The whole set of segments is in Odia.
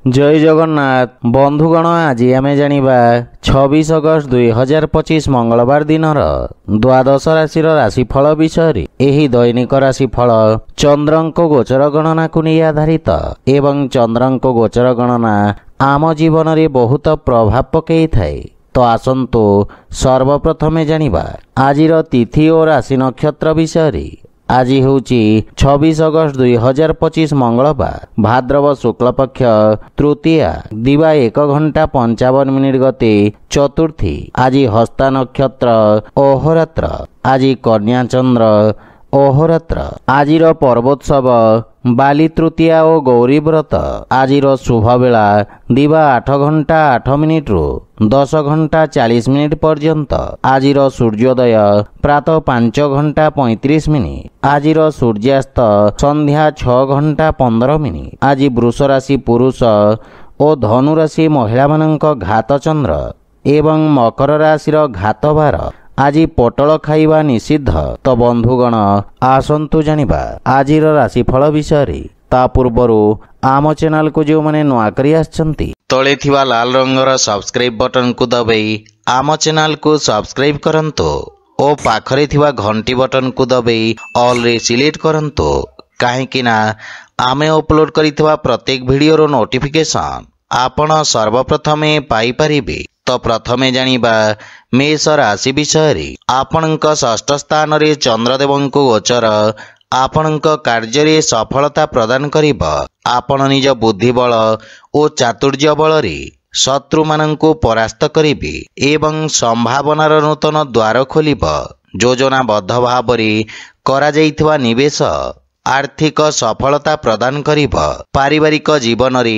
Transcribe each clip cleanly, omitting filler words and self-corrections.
जय जगन्नाथ बंधुगण आज आम जानिबा 26 अगस्त 2025 मंगलवार दिन द्वादश राशि राशिफल विषय। एही दैनिक राशिफल चंद्रंक गोचर गणना को नहीं आधारित एवं चंद्रंक गोचर गणना आम जीवन में बहुत प्रभाव पकई थाए। तो आसंतु सर्वप्रथमे जानिबा आजिर तिथि और राशि नक्षत्र विषय। आज हूँ 26 अगस्त 2025 मंगलवार भाद्रव शुक्ल पक्ष तृतीया दिवा 1 घंटा 55 मिनिट गते चतुर्थी। आज हस्ता नक्षत्र अहोरात्र। आज कन्या चंद्र अहोरात्र। आजिर पर्वोत्सव बाली तृतीया और गौरी व्रत। आजिर शुभ बेला दिवा 8 घंटा 8 मिनिट रु 10 घंटा 40 मिनिट पर्यंत। आजिर सूर्योदय प्रातः 5 घंटा 35 मिनिट। आजिर सूर्यास्त संध्या 6 घंटा 15 मिनिट। आज वृष राशि पुरुष और धनु राशि महिला मानक घात चंद्र एवं मकर राशि घात बार। आज पटल खाइबा निषिद्ध। तो बंधुगण आसंतु जानिबा आजिर राशिफल विषय। ता पूर्वरु आम चैनल को जो माने नुआ करी आछंती तळे थिबा लाल रंगर सब्सक्राइब बटन को दबाई आम चैनल को सब्सक्राइब करंतो ओ पाखरे थिबा घंटी बटन को दबाई ऑल रे सिलेक्ट करंतो। काहेकि ना आमे अपलोड करितबा प्रत्येक वीडियो रो नोटिफिकेशन आपण सर्वप्रथमे पाई परिबे। तो प्रथमे जानिबा मेष राशि विषय। आपणक षष्ठ स्थान रे चंद्रदेवंको गोचर आपणक कार्य रे सफलता प्रदान करिब। आपण निज बुद्धिबल और चातुर्य बल रे शत्रु मानंको परास्त करिबे एवं संभावनार नूतन द्वार खोलिब। योजनाबद्ध भाव रे करा जाइथिबा निवेश आर्थिक सफलता प्रदान करिब। पारिवारिक जीवन रे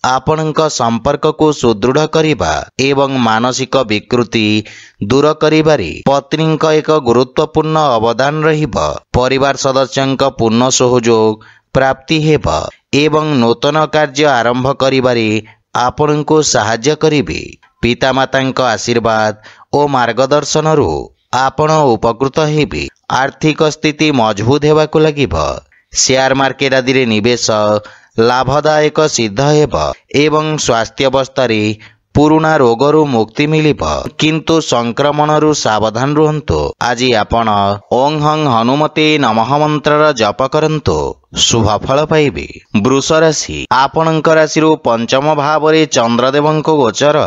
आपणक संपर्क को सुदृढ़ करिबा एवं मानसिक विकृति दूर करिबारे पत्नीक एक गुरुत्वपूर्ण अवदान रहिब। परिवार सदस्यंक पूर्ण सहयोग प्राप्ति हेब एवं नूतन कार्य आरंभ करिबारे आपणको सहाय्य करिबे। पितामातांक आशीर्वाद और मार्गदर्शन रु आपण उपकृत हेबे। आर्थिक स्थिति मजबूत हेबाकु लागिब। शेयर मार्केट आदि रे निवेश लाभदायक सिद्ध हेब एवं स्वास्थ्य अवस्था रे पुराना रोगरु मुक्ति मिलिब किंतु संक्रमण रु सावधान रुहंतु। आज आपण ओं हं हनुमते नमः मंत्र जप करंतु शुभ फल पाइबे। वृष राशि आपणक राशि रु पंचम भाव रे चंद्रदेवंको गोचर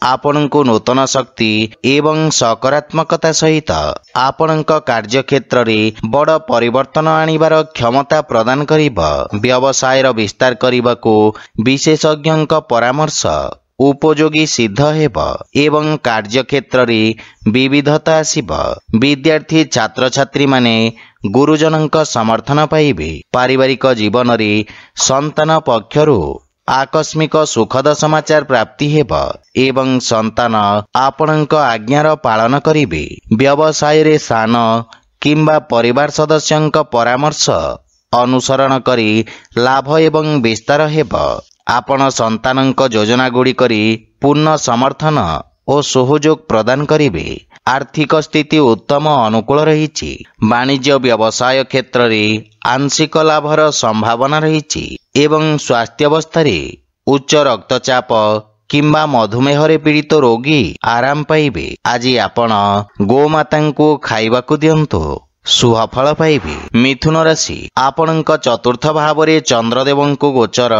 आपणको नूतन शक्ति एवं सकारात्मकता सहित आपणक कार्य क्षेत्र रे बड़ परिवर्तन आनिबार क्षमता प्रदान करिब। व्यवसाय विस्तार करबाको विशेषज्ञक परामर्श उपयोगी सिद्ध हेब एवं कार्य क्षेत्र रे विविधता आसिब। विद्यार्थी छात्र छात्री माने गुरुजनक समर्थन पाइबे। पारिवारिक जीवन रे संतान पक्षरु आकस्मिक सुखद समाचार प्राप्ति हेब एवं संतान आपणक आज्ञार पालन करिबे। व्यवसाय रे सान किंबा परिवार सदस्यंक परामर्श अनुसरण करी लाभ एवं विस्तार हेब। आपण संतानंक योजना गुडी करी पूर्ण समर्थन और सहयोग प्रदान करिबे। आर्थिक स्थिति उत्तम अनुकूल रहिछि। वाणिज्य व्यवसाय क्षेत्र रे आंशिक लाभर संभावना रहिछि एवं स्वास्थ्य अवस्था रे उच्च रक्तचाप किंबा मधुमेह रे पीड़ित रोगी आराम पाइबे। आज आपण गोमातांको खाइबाकू दियंतु शुभ फल पाइबे। मिथुन राशि आपणक चतुर्थ भाव रे चंद्रदेवंको गोचर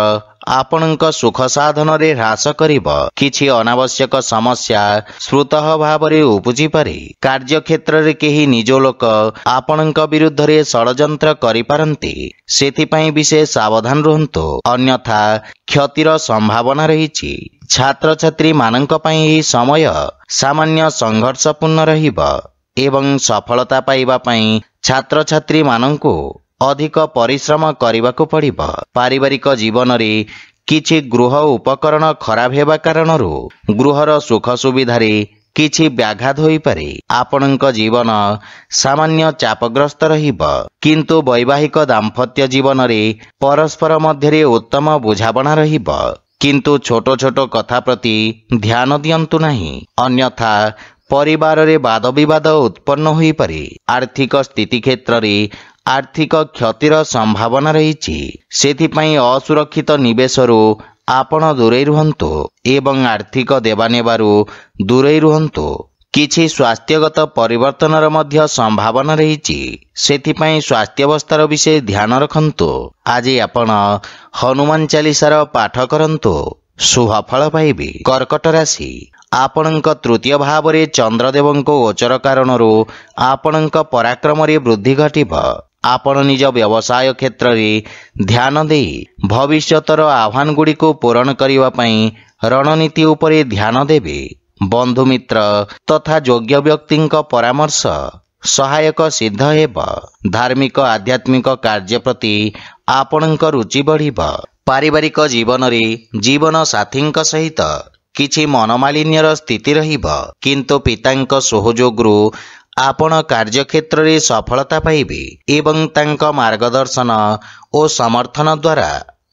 आपणक सुख साधन रे ह्रास करिब। किछि अनावश्यक समस्या श्रुतः भाव रे उपजी पारे। कार्य क्षेत्र रे केही निज लोक आपणक विरुद्ध रे षडयंत्र करि पारंती सेथिपई विशेष सावधान रहंतु अन्यथा क्षतिर संभावना रहिछि। छात्र छात्री मानक पई एही समय सामान्य संघर्षपूर्ण रहिब एवं सफलता पाइबा पई छात्र छात्री मानंको अधिक परिश्रम करबाकू पड़िब। पारिवारिक जीवन रे किछि गृह उपकरण खराब हेबा कारणरू गृहर सुख सुविधा रे किछि व्याघात होई पारे। आपणक जीवन सामान्य चापग्रस्त रहिब किंतु वैवाहिक दाम्पत्य जीवन रे परस्पर मध्य रे उत्तम बुझाबणा रहिब किंतु छोट छोट कथा प्रति ध्यान दियंतु नहीं अन्यथा परिवार रे वाद विवाद उत्पन्न होई पारे। आर्थिक स्थिति क्षेत्र रे आर्थिक क्षतिर संभावना रही। असुरक्षित निवेशरू ଆପଣ ଦୂରେଇ ରୁହନ୍ତୁ ଏବଂ ଆର୍ଥିକ ଦେବାନେବାରୁ ଦୂରେଇ ରୁହନ୍ତୁ। କିଛି ସ୍ୱାସ୍ଥ୍ୟଗତ ପରିବର୍ତ୍ତନର ମଧ୍ୟ ସମ୍ଭାବନା ରହିଛି, ସେଥିପାଇଁ ସ୍ୱାସ୍ଥ୍ୟାବସ୍ଥାର ବିଷୟ ଧ୍ୟାନ ରଖନ୍ତୁ। ଆଜି ଆପଣ ହନୁମାନ ଚାଲିସାର ପାଠ କରନ୍ତୁ, ଶୁଭଫଳ ପାଇବେ। କର୍କଟ ରାଶି, ଆପଣଙ୍କ ତୃତୀୟ ଭାବରେ ଚନ୍ଦ୍ରଦେବଙ୍କ ଗୋଚର କାରଣରୁ ଆପଣଙ୍କ ପରାକ୍ରମରେ ବୃଦ୍ଧି ଘଟିବ। ଆପଣ ନିଜ ବ୍ୟବସାୟ କ୍ଷେତ୍ରରେ ଧ୍ୟାନ ଦେଇ ଭବିଷ୍ୟତର ଆହ୍ୱାନଗୁଡ଼ିକୁ ପୂରଣ କରିବା ପାଇଁ ରଣନୀତି ଉପରେ ଧ୍ୟାନ ଦେବେ। ବନ୍ଧୁମିତ୍ର ତଥା ଯୋଗ୍ୟ ବ୍ୟକ୍ତିଙ୍କ ପରାମର୍ଶ ସହାୟକ ସିଦ୍ଧ ହେବ। ଧାର୍ମିକ ଆଧ୍ୟାତ୍ମିକ କାର୍ଯ୍ୟ ପ୍ରତି ଆପଣଙ୍କ ରୁଚି ବଢ଼ିବ। ପାରିବାରିକ ଜୀବନରେ ଜୀବନ ସାଥୀଙ୍କ ସହିତ କିଛି ମନମାଳିନ୍ୟର ସ୍ଥିତି ରହିବ, କିନ୍ତୁ ପିତାଙ୍କ ସହଯୋଗରୁ ଆପଣ କାର୍ଯ୍ୟକ୍ଷେତ୍ରରେ ସଫଳତା ପାଇବେ ଏବଂ ତାଙ୍କ ମାର୍ଗଦର୍ଶନ ଓ ସମର୍ଥନ ଦ୍ୱାରା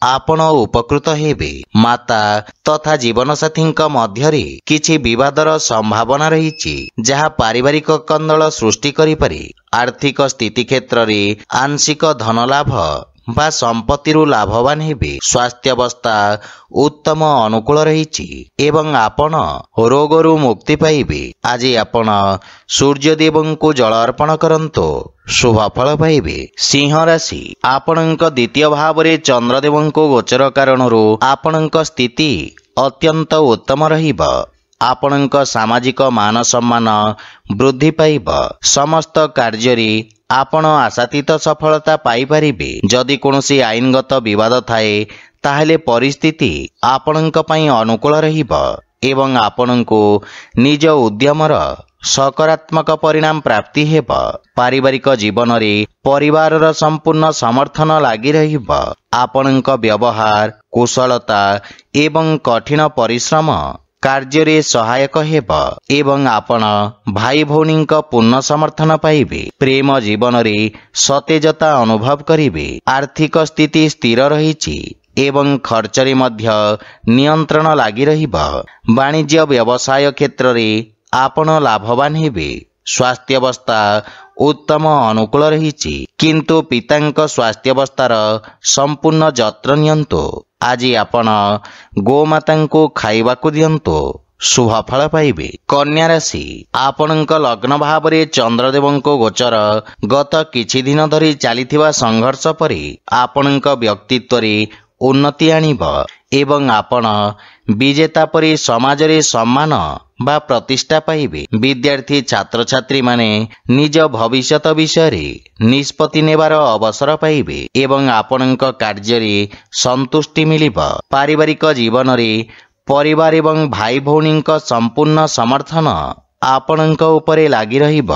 ଆପଣ ଉପକୃତ ହେବେ। ମାତା ତଥା ଜୀବନସାଥୀଙ୍କ ମଧ୍ୟରେ କିଛି ବିବାଦର ସମ୍ଭାବନା ରହିଛି, ଯାହା ପାରିବାରିକ କନ୍ଦଳ ସୃଷ୍ଟି କରିପାରେ। ଆର୍ଥିକ ସ୍ଥିତି କ୍ଷେତ୍ରରେ ଆଂଶିକ ଧନଲାଭ ବା ସମ୍ପତ୍ତିରୁ ଲାଭବାନ ହେବେ। ସ୍ୱାସ୍ଥ୍ୟାବସ୍ଥା ଉତ୍ତମ ଅନୁକୂଳ ରହିଛି ଏବଂ ଆପଣ ରୋଗରୁ ମୁକ୍ତି ପାଇବେ। ଆଜି ଆପଣ ସୂର୍ଯ୍ୟଦେବଙ୍କୁ ଜଳ ଅର୍ପଣ କରନ୍ତୁ, ଶୁଭଫଳ ପାଇବେ। ସିଂହ ରାଶି, ଆପଣଙ୍କ ଦ୍ୱିତୀୟ ଭାବରେ ଚନ୍ଦ୍ରଦେବଙ୍କ ଗୋଚର କାରଣରୁ ଆପଣଙ୍କ ସ୍ଥିତି ଅତ୍ୟନ୍ତ ଉତ୍ତମ ରହିବ। ଆପଣଙ୍କ ସାମାଜିକ ମାନ ସମ୍ମାନ ବୃଦ୍ଧି ପାଇବ। ସମସ୍ତ କାର୍ଯ୍ୟରେ ଆପଣ ଆଶାତୀତ ସଫଳତା ପାଇପାରିବେ। ଯଦି କୌଣସି ଆଇନଗତ ବିବାଦ ଥାଏ, ତାହେଲେ ପରିସ୍ଥିତି ଆପଣଙ୍କ ପାଇଁ ଅନୁକୂଳ ରହିବ ଏବଂ ଆପଣଙ୍କୁ ନିଜ ଉଦ୍ୟମର ସକାରାତ୍ମକ ପରିଣାମ ପ୍ରାପ୍ତି ହେବ। ପାରିବାରିକ ଜୀବନରେ ପରିବାରର ସମ୍ପୂର୍ଣ୍ଣ ସମର୍ଥନ ଲାଗି ରହିବ। ଆପଣଙ୍କ ବ୍ୟବହାର, କୁଶଳତା ଏବଂ କଠିନ ପରିଶ୍ରମ କାର୍ଯ୍ୟରେ ସହାୟକ ହେବ ଏବଂ ଆପଣ ଭାଇ ଭଉଣୀଙ୍କ ପୂର୍ଣ୍ଣ ସମର୍ଥନ ପାଇବେ। ପ୍ରେମ ଜୀବନରେ ସତେଜତା ଅନୁଭବ କରିବେ। ଆର୍ଥିକ ସ୍ଥିତି ସ୍ଥିର ରହିଛି ଏବଂ ଖର୍ଚ୍ଚରେ ମଧ୍ୟ ନିୟନ୍ତ୍ରଣ ଲାଗି ରହିବ। ବାଣିଜ୍ୟ ବ୍ୟବସାୟ କ୍ଷେତ୍ରରେ ଆପଣ ଲାଭବାନ ହେବେ। ସ୍ୱାସ୍ଥ୍ୟାବସ୍ଥା ଉତ୍ତମ ଅନୁକୂଳ ରହିଛି, କିନ୍ତୁ ପିତାଙ୍କ ସ୍ୱାସ୍ଥ୍ୟାବସ୍ଥାର ସମ୍ପୂର୍ଣ୍ଣ ଯତ୍ନ ନିଅନ୍ତୁ। ଆଜି ଆପଣ ଗୋମାତାଙ୍କୁ ଖାଇବାକୁ ଦିଅନ୍ତୁ, ଶୁଭଫଳ ପାଇବେ। କନ୍ୟା ରାଶି, ଆପଣଙ୍କ ଲଗ୍ନ ଭାବରେ ଚନ୍ଦ୍ରଦେବଙ୍କ ଗୋଚର ଗତ କିଛି ଦିନ ଧରି ଚାଲିଥିବା ସଂଘର୍ଷ ପରେ ଆପଣଙ୍କ ବ୍ୟକ୍ତିତ୍ୱରେ ଉନ୍ନତି ଆଣିବ ଏବଂ ଆପଣ ବିଜେତା ପରି ସମାଜରେ ସମ୍ମାନ ବା ପ୍ରତିଷ୍ଠା ପାଇବେ। ବିଦ୍ୟାର୍ଥୀ ଛାତ୍ରଛାତ୍ରୀମାନେ ନିଜ ଭବିଷ୍ୟତ ବିଷୟରେ ନିଷ୍ପତ୍ତି ନେବାର ଅବସର ପାଇବେ ଏବଂ ଆପଣଙ୍କ କାର୍ଯ୍ୟରେ ସନ୍ତୁଷ୍ଟି ମିଳିବ। ପାରିବାରିକ ଜୀବନରେ ପରିବାର ଏବଂ ଭାଇ ଭଉଣୀଙ୍କ ସମ୍ପୂର୍ଣ୍ଣ ସମର୍ଥନ ଆପଣଙ୍କ ଉପରେ ଲାଗି ରହିବ।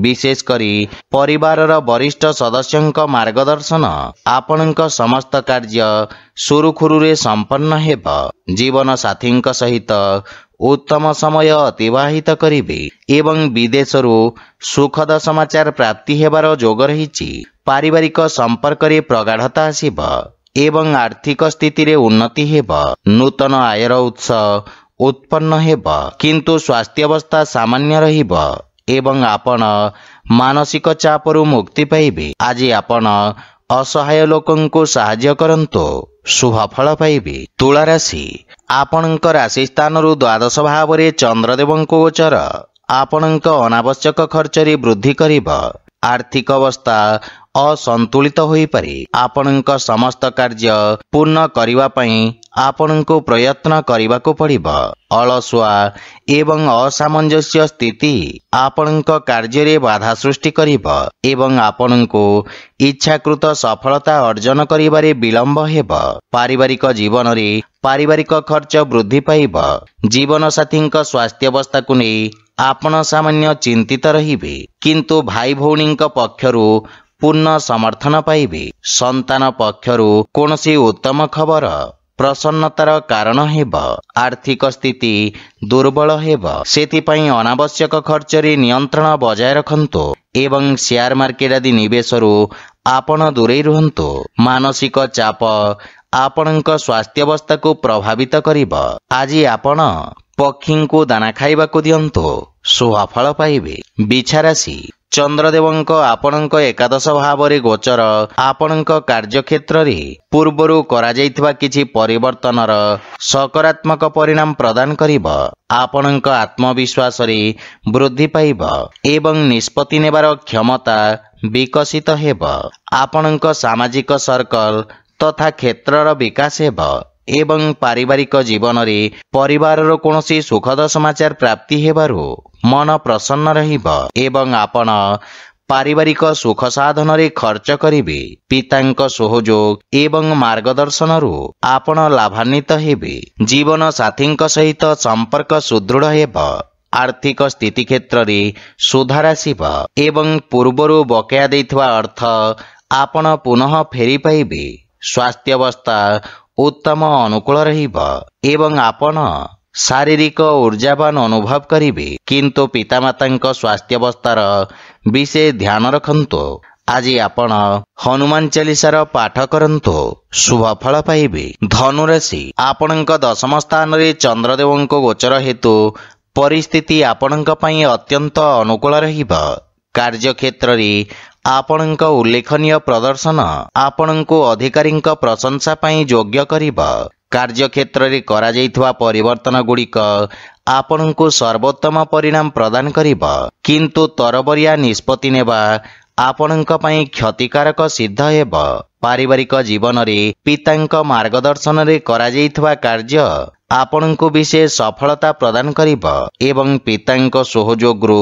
ବିଶେଷ କରି ପରିବାରର ବରିଷ୍ଠ ସଦସ୍ୟଙ୍କ ମାର୍ଗଦର୍ଶନ ଆପଣଙ୍କ ସମସ୍ତ କାର୍ଯ୍ୟ ସୁରୁଖୁରୁରେ ସମ୍ପନ୍ନ ହେବ। ଜୀବନ ସାଥୀଙ୍କ ସହିତ ଉତ୍ତମ ସମୟ ଅତିବାହିତ କରିବେ ଏବଂ ବିଦେଶରୁ ସୁଖଦ ସମାଚାର ପ୍ରାପ୍ତି ହେବାର ଯୋଗ ରହିଛି। ପାରିବାରିକ ସମ୍ପର୍କରେ ପ୍ରଗାଢ଼ତା ଆସିବ ଏବଂ ଆର୍ଥିକ ସ୍ଥିତିରେ ଉନ୍ନତି ହେବ। ନୂତନ ଆୟର ଉତ୍ସ ଉତ୍ପନ୍ନ ହେବ, କିନ୍ତୁ ସ୍ୱାସ୍ଥ୍ୟାବସ୍ଥା ସାମାନ୍ୟ ରହିବ ଏବଂ ଆପଣ ମାନସିକ ଚାପରୁ ମୁକ୍ତି ପାଇବେ। ଆଜି ଆପଣ ଅସହାୟ ଲୋକଙ୍କୁ ସାହାଯ୍ୟ କରନ୍ତୁ, ଶୁଭଫଳ ପାଇବେ। ତୁଳା ରାଶି, ଆପଣଙ୍କ ରାଶି ସ୍ଥାନରୁ ଦ୍ୱାଦଶ ଭାବରେ ଚନ୍ଦ୍ରଦେବଙ୍କ ଗୋଚର ଆପଣଙ୍କ ଅନାବଶ୍ୟକ ଖର୍ଚ୍ଚରେ ବୃଦ୍ଧି କରିବ। ଆର୍ଥିକ ଅବସ୍ଥା ଅସନ୍ତୁଳିତ ହୋଇପାରେ। ଆପଣଙ୍କ ସମସ୍ତ କାର୍ଯ୍ୟ ପୂର୍ଣ୍ଣ କରିବା ପାଇଁ ଆପଣଙ୍କୁ ପ୍ରୟତ୍ନ କରିବାକୁ ପଡ଼ିବ। ଅଳସୁଆ ଏବଂ ଅସାମଞ୍ଜସ୍ୟ ସ୍ଥିତି ଆପଣଙ୍କ କାର୍ଯ୍ୟରେ ବାଧା ସୃଷ୍ଟି କରିବ ଏବଂ ଆପଣଙ୍କୁ ଇଚ୍ଛାକୃତ ସଫଳତା ଅର୍ଜନ କରିବାରେ ବିଳମ୍ବ ହେବ। ପାରିବାରିକ ଜୀବନରେ ପାରିବାରିକ ଖର୍ଚ୍ଚ ବୃଦ୍ଧି ପାଇବ। ଜୀବନସାଥୀଙ୍କ ସ୍ୱାସ୍ଥ୍ୟାବସ୍ଥାକୁ ନେଇ ଆପଣ ସାମାନ୍ୟ ଚିନ୍ତିତ ରହିବେ, କିନ୍ତୁ ଭାଇ ଭଉଣୀଙ୍କ ପକ୍ଷରୁ ପୂର୍ଣ୍ଣ ସମର୍ଥନ ପାଇବେ। ସନ୍ତାନ ପକ୍ଷରୁ କୌଣସି ଉତ୍ତମ ଖବର ପ୍ରସନ୍ନତାର କାରଣ ହେବ। ଆର୍ଥିକ ସ୍ଥିତି ଦୁର୍ବଳ ହେବ, ସେଥିପାଇଁ ଅନାବଶ୍ୟକ ଖର୍ଚ୍ଚରେ ନିୟନ୍ତ୍ରଣ ବଜାୟ ରଖନ୍ତୁ ଏବଂ ସେୟାର ମାର୍କେଟ ଆଦି ନିବେଶରୁ ଆପଣ ଦୂରେଇ ରୁହନ୍ତୁ। ମାନସିକ ଚାପ ଆପଣଙ୍କ ସ୍ୱାସ୍ଥ୍ୟାବସ୍ଥାକୁ ପ୍ରଭାବିତ କରିବ। ଆଜି ଆପଣ ପକ୍ଷୀଙ୍କୁ ଦାନା ଖାଇବାକୁ ଦିଅନ୍ତୁ, ଶୁଭଫଳ ପାଇବେ। ବିଛା ରାଶି, ଚନ୍ଦ୍ରଦେବଙ୍କ ଆପଣଙ୍କ ଏକାଦଶ ଭାବରେ ଗୋଚର ଆପଣଙ୍କ କାର୍ଯ୍ୟକ୍ଷେତ୍ରରେ ପୂର୍ବରୁ କରାଯାଇଥିବା କିଛି ପରିବର୍ତ୍ତନର ସକାରାତ୍ମକ ପରିଣାମ ପ୍ରଦାନ କରିବ। ଆପଣଙ୍କ ଆତ୍ମବିଶ୍ୱାସରେ ବୃଦ୍ଧି ପାଇବ ଏବଂ ନିଷ୍ପତ୍ତି ନେବାର କ୍ଷମତା ବିକଶିତ ହେବ। ଆପଣଙ୍କ ସାମାଜିକ ସର୍କଲ ତଥା କ୍ଷେତ୍ରର ବିକାଶ ହେବ ଏବଂ ପାରିବାରିକ ଜୀବନରେ ପରିବାରର କୌଣସି ସୁଖଦ ସମାଚାର ପ୍ରାପ୍ତି ହେବାରୁ ମନ ପ୍ରସନ୍ନ ରହିବ ଏବଂ ଆପଣ ପାରିବାରିକ ସୁଖ ସାଧନରେ ଖର୍ଚ୍ଚ କରିବେ। ପିତାଙ୍କ ସହଯୋଗ ଏବଂ ମାର୍ଗଦର୍ଶନରୁ ଆପଣ ଲାଭାନ୍ୱିତ ହେବେ। ଜୀବନ ସାଥୀଙ୍କ ସହିତ ସମ୍ପର୍କ ସୁଦୃଢ଼ ହେବ। ଆର୍ଥିକ ସ୍ଥିତି କ୍ଷେତ୍ରରେ ସୁଧାର ଆସିବ ଏବଂ ପୂର୍ବରୁ ବକେୟା ଦେଇଥିବା ଅର୍ଥ ଆପଣ ପୁନଃ ଫେରି ପାଇବେ। ସ୍ୱାସ୍ଥ୍ୟାବସ୍ଥା ଉତ୍ତମ ଅନୁକୂଳ ରହିବ ଏବଂ ଆପଣ ଶାରୀରିକ ଊର୍ଜାବାନ ଅନୁଭବ କରିବେ, କିନ୍ତୁ ପିତାମାତାଙ୍କ ସ୍ୱାସ୍ଥ୍ୟାବସ୍ଥାର ବିଶେଷ ଧ୍ୟାନ ରଖନ୍ତୁ। ଆଜି ଆପଣ ହନୁମାନ ଚାଳିଶାର ପାଠ କରନ୍ତୁ, ଶୁଭଫଳ ପାଇବେ। ଧନୁରାଶି, ଆପଣଙ୍କ ଦଶମ ସ୍ଥାନରେ ଚନ୍ଦ୍ରଦେବଙ୍କ ଗୋଚର ହେତୁ ପରିସ୍ଥିତି ଆପଣଙ୍କ ପାଇଁ ଅତ୍ୟନ୍ତ ଅନୁକୂଳ ରହିବ। କାର୍ଯ୍ୟକ୍ଷେତ୍ରରେ ଆପଣଙ୍କ ଉଲ୍ଲେଖନୀୟ ପ୍ରଦର୍ଶନ ଆପଣଙ୍କୁ ଅଧିକାରୀଙ୍କ ପ୍ରଶଂସା ପାଇଁ ଯୋଗ୍ୟ କରିବ। କାର୍ଯ୍ୟକ୍ଷେତ୍ରରେ କରାଯାଇଥିବା ପରିବର୍ତ୍ତନ ଗୁଡ଼ିକ ଆପଣଙ୍କୁ ସର୍ବୋତ୍ତମ ପରିଣାମ ପ୍ରଦାନ କରିବ, କିନ୍ତୁ ତରବରିଆ ନିଷ୍ପତ୍ତି ନେବା ଆପଣଙ୍କ ପାଇଁ କ୍ଷତିକାରକ ସିଦ୍ଧ ହେବ। ପାରିବାରିକ ଜୀବନରେ ପିତାଙ୍କ ମାର୍ଗଦର୍ଶନରେ କରାଯାଇଥିବା କାର୍ଯ୍ୟ ଆପଣଙ୍କୁ ବିଶେଷ ସଫଳତା ପ୍ରଦାନ କରିବ ଏବଂ ପିତାଙ୍କ ସହଯୋଗରୁ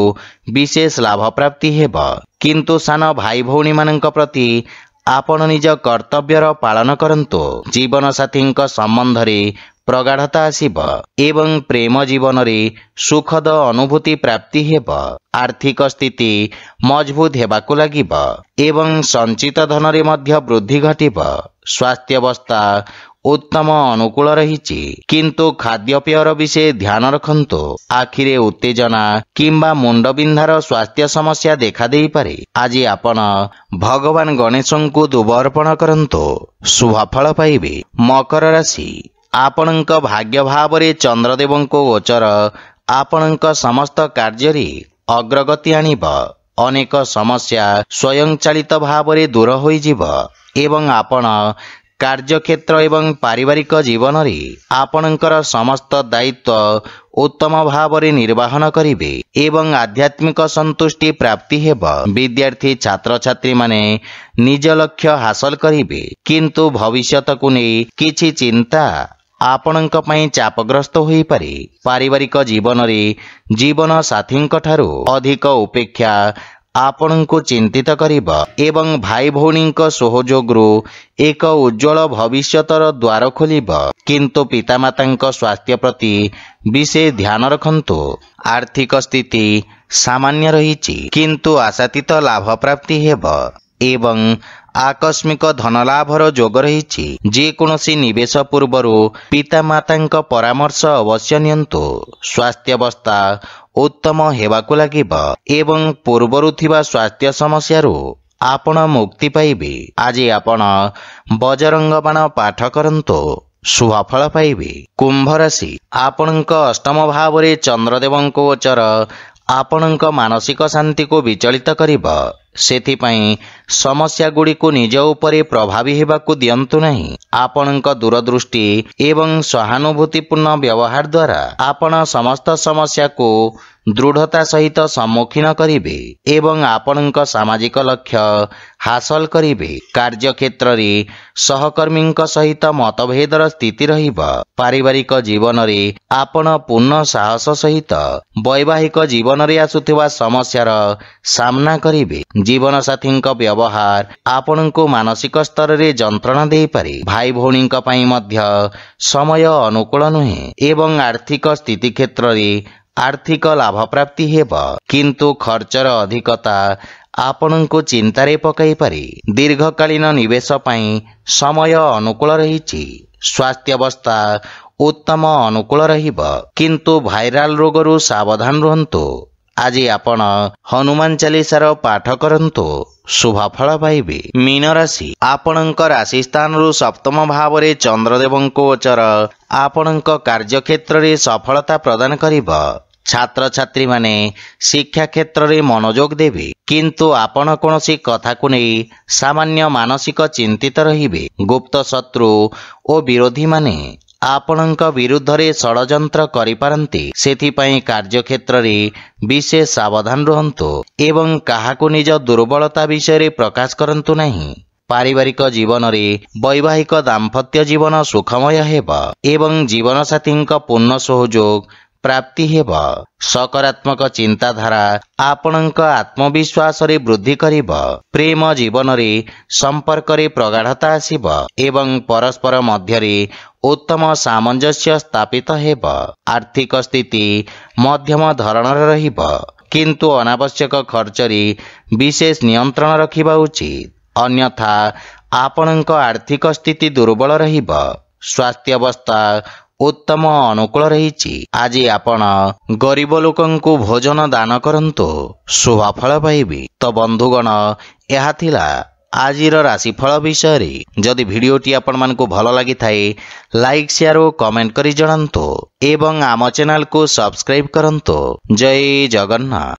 ବିଶେଷ ଲାଭ ପ୍ରାପ୍ତି ହେବ, କିନ୍ତୁ ସାନ ଭାଇ ଭଉଣୀମାନଙ୍କ ପ୍ରତି ଆପଣ ନିଜ କର୍ତ୍ତବ୍ୟର ପାଳନ କରନ୍ତୁ। ଜୀବନସାଥୀଙ୍କ ସମ୍ବନ୍ଧରେ ପ୍ରଗାଢ଼ତା ଆସିବ ଏବଂ ପ୍ରେମ ଜୀବନରେ ସୁଖଦ ଅନୁଭୂତି ପ୍ରାପ୍ତି ହେବ। ଆର୍ଥିକ ସ୍ଥିତି ମଜବୁତ ହେବାକୁ ଲାଗିବ ଏବଂ ସଞ୍ଚିତ ଧନରେ ମଧ୍ୟ ବୃଦ୍ଧି ଘଟିବ। ସ୍ୱାସ୍ଥ୍ୟାବସ୍ଥା ଉତ୍ତମ ଅନୁକୂଳ ରହିଛି, କିନ୍ତୁ ଖାଦ୍ୟପେୟର ବିଶେଷ ଧ୍ୟାନ ରଖନ୍ତୁ। ଆଖିରେ ଉତ୍ତେଜନା କିମ୍ବା ମୁଣ୍ଡବିନ୍ଧାର ସ୍ୱାସ୍ଥ୍ୟ ସମସ୍ୟା ଦେଖାଦେଇପାରେ। ଆଜି ଆପଣ ଭଗବାନ ଗଣେଶଙ୍କୁ ଦୁବ ଅର୍ପଣ କରନ୍ତୁ, ଶୁଭଫଳ ପାଇବେ। ମକର ରାଶି, ଆପଣଙ୍କ ଭାଗ୍ୟ ଭାବରେ ଚନ୍ଦ୍ରଦେବଙ୍କ ଗୋଚର ଆପଣଙ୍କ ସମସ୍ତ କାର୍ଯ୍ୟରେ ଅଗ୍ରଗତି ଆଣିବ। ଅନେକ ସମସ୍ୟା ସ୍ୱୟଂଚାଳିତ ଭାବରେ ଦୂର ହୋଇଯିବ ଏବଂ ଆପଣ କାର୍ଯ୍ୟକ୍ଷେତ୍ର ଏବଂ ପାରିବାରିକ ଜୀବନରେ ଆପଣଙ୍କର ସମସ୍ତ ଦାୟିତ୍ୱ ଉତ୍ତମ ଭାବରେ ନିର୍ବାହନ କରିବେ ଏବଂ ଆଧ୍ୟାତ୍ମିକ ସନ୍ତୁଷ୍ଟି ପ୍ରାପ୍ତି ହେବ। ବିଦ୍ୟାର୍ଥୀ ଛାତ୍ରଛାତ୍ରୀମାନେ ନିଜ ଲକ୍ଷ୍ୟ ହାସଲ କରିବେ, କିନ୍ତୁ ଭବିଷ୍ୟତକୁ ନେଇ କିଛି ଚିନ୍ତା ଆପଣଙ୍କ ପାଇଁ ଚାପଗ୍ରସ୍ତ ହୋଇପାରେ। ପାରିବାରିକ ଜୀବନରେ ଜୀବନ ସାଥୀଙ୍କ ଠାରୁ ଅଧିକ ଉପେକ୍ଷା ଆପଣଙ୍କୁ ଚିନ୍ତିତ କରିବ ଏବଂ ଭାଇ ଭଉଣୀଙ୍କ ସହଯୋଗରୁ ଏକ ଉଜ୍ଜଳ ଭବିଷ୍ୟତର ଦ୍ୱାର ଖୋଲିବ, କିନ୍ତୁ ପିତାମାତାଙ୍କ ସ୍ୱାସ୍ଥ୍ୟ ପ୍ରତି ବିଶେଷ ଧ୍ୟାନ ରଖନ୍ତୁ। ଆର୍ଥିକ ସ୍ଥିତି ସାମାନ୍ୟ ରହିଛି, କିନ୍ତୁ ଆଶାତୀତ ଲାଭ ପ୍ରାପ୍ତି ହେବ ଏବଂ ଆକସ୍ମିକ ଧନଲାଭର ଯୋଗ ରହିଛି। ଯେକୌଣସି ନିବେଶ ପୂର୍ବରୁ ପିତାମାତାଙ୍କ ପରାମର୍ଶ ଅବଶ୍ୟ ନିଅନ୍ତୁ। ସ୍ୱାସ୍ଥ୍ୟାବସ୍ଥା ଉତ୍ତମ ହେବାକୁ ଲାଗିବ ଏବଂ ପୂର୍ବରୁ ଥିବା ସ୍ୱାସ୍ଥ୍ୟ ସମସ୍ୟାରୁ ଆପଣ ମୁକ୍ତି ପାଇବେ। ଆଜି ଆପଣ ବଜରଙ୍ଗ ବାଣ ପାଠ କରନ୍ତୁ, ଶୁଭଫଳ ପାଇବେ। କୁମ୍ଭ ରାଶି, ଆପଣଙ୍କ ଅଷ୍ଟମ ଭାବରେ ଚନ୍ଦ୍ରଦେବଙ୍କ ଗୋଚର ଆପଣଙ୍କ ମାନସିକ ଶାନ୍ତିକୁ ବିଚଳିତ କରିବ। ସେଥିପାଇଁ ସମସ୍ୟାଗୁଡ଼ିକୁ ନିଜ ଉପରେ ପ୍ରଭାବୀ ହେବାକୁ ଦିଅନ୍ତୁ ନାହିଁ। ଆପଣଙ୍କ ଦୂରଦୃଷ୍ଟି ଏବଂ ସହାନୁଭୂତିପୂର୍ଣ୍ଣ ବ୍ୟବହାର ଦ୍ୱାରା ଆପଣ ସମସ୍ତ ସମସ୍ୟାକୁ ଦୃଢ଼ତା ସହିତ ସମ୍ମୁଖୀନ କରିବେ ଏବଂ ଆପଣଙ୍କ ସାମାଜିକ ଲକ୍ଷ୍ୟ ହାସଲ କରିବେ। କାର୍ଯ୍ୟକ୍ଷେତ୍ରରେ ସହକର୍ମୀଙ୍କ ସହିତ ମତଭେଦର ସ୍ଥିତି ରହିବ। ପାରିବାରିକ ଜୀବନରେ ଆପଣ ପୂର୍ଣ୍ଣ ସାହସ ସହିତ ବୈବାହିକ ଜୀବନରେ ଆସୁଥିବା ସମସ୍ୟାର ସାମ୍ନା କରିବେ। ଜୀବନସାଥୀଙ୍କ ବ୍ୟବହାର ଆପଣଙ୍କୁ ମାନସିକ ସ୍ତରରେ ଯନ୍ତ୍ରଣା ଦେଇପାରେ। ଭାଇ ଭଉଣୀଙ୍କ ପାଇଁ ମଧ୍ୟ ସମୟ ଅନୁକୂଳ ନୁହେଁ ଏବଂ ଆର୍ଥିକ ସ୍ଥିତି କ୍ଷେତ୍ରରେ ଆର୍ଥିକ ଲାଭ ପ୍ରାପ୍ତି ହେବ, କିନ୍ତୁ ଖର୍ଚ୍ଚର ଅଧିକତା ଆପଣଙ୍କୁ ଚିନ୍ତାରେ ପକାଇପାରେ। ଦୀର୍ଘକାଳୀନ ନିବେଶ ପାଇଁ ସମୟ ଅନୁକୂଳ ରହିଛି। ସ୍ୱାସ୍ଥ୍ୟାବସ୍ଥା ଉତ୍ତମ ଅନୁକୂଳ ରହିବ, କିନ୍ତୁ ଭାଇରାଲ ରୋଗରୁ ସାବଧାନ ରୁହନ୍ତୁ। ଆଜି ଆପଣ ହନୁମାନ ଚାଳିଶାର ପାଠ କରନ୍ତୁ, शुभफल पाइबे। मीन राशि आपणक राशि स्थान सप्तम भाव में चंद्रदेवଙ୍କ गोचर आपणक कार्यक्षेत्र में सफलता प्रदान करिब। छात्र छात्री माने शिक्षा क्षेत्र में मनोयोग देवे किंतु आपण कोनोसी कथा को नहीं सामान्य मानसिक चिंतित रहिबे। गुप्त शत्रु और विरोधी माने आपणक विरुद्ध रे षडयंत्र करिपारंती सेथिपई कार्यक्षेत्र रे विशेष सावधान रहंतु एवं काहाकु निज दुर्बलता विषय रे प्रकाश करंतु नहीं। पारिवारिक जीवन रे वैवाहिक दाम्पत्य जीवन सुखमय हेब एवं जीवन साथी पूर्ण सहयोग प्राप्ति हेब। सकारात्मक चिंताधारा आपणक आत्मविश्वास रे वृद्धि करिब। प्रेम जीवन रे संपर्क रे प्रगाढ़ता आसिब एवं परस्पर मध्य रे उत्तम सामंजस्य स्थापित हेब। आर्थिक स्थिति मध्यम धरणर रहिब किंतु अनावश्यक खर्च रे विशेष नियंत्रण रखिबा उचित अन्यथा आपणक आर्थिक स्थिति दुर्बल रहिब। स्वास्थ्य अवस्था उत्तम अनुकूल रही। आज आपण गरीब लोकंकु भोजन दान करंतु शुभफल पाइबे। तो बंधुगण यह थिला आजिर राशिफल विषय रे। जदि भिडियोटी आपण मानकु भल लागि थाए लाइक शेयर और कमेंट करी जणांतु एवं आम चैनल को सब्सक्राइब करंतु। जय जगन्नाथ।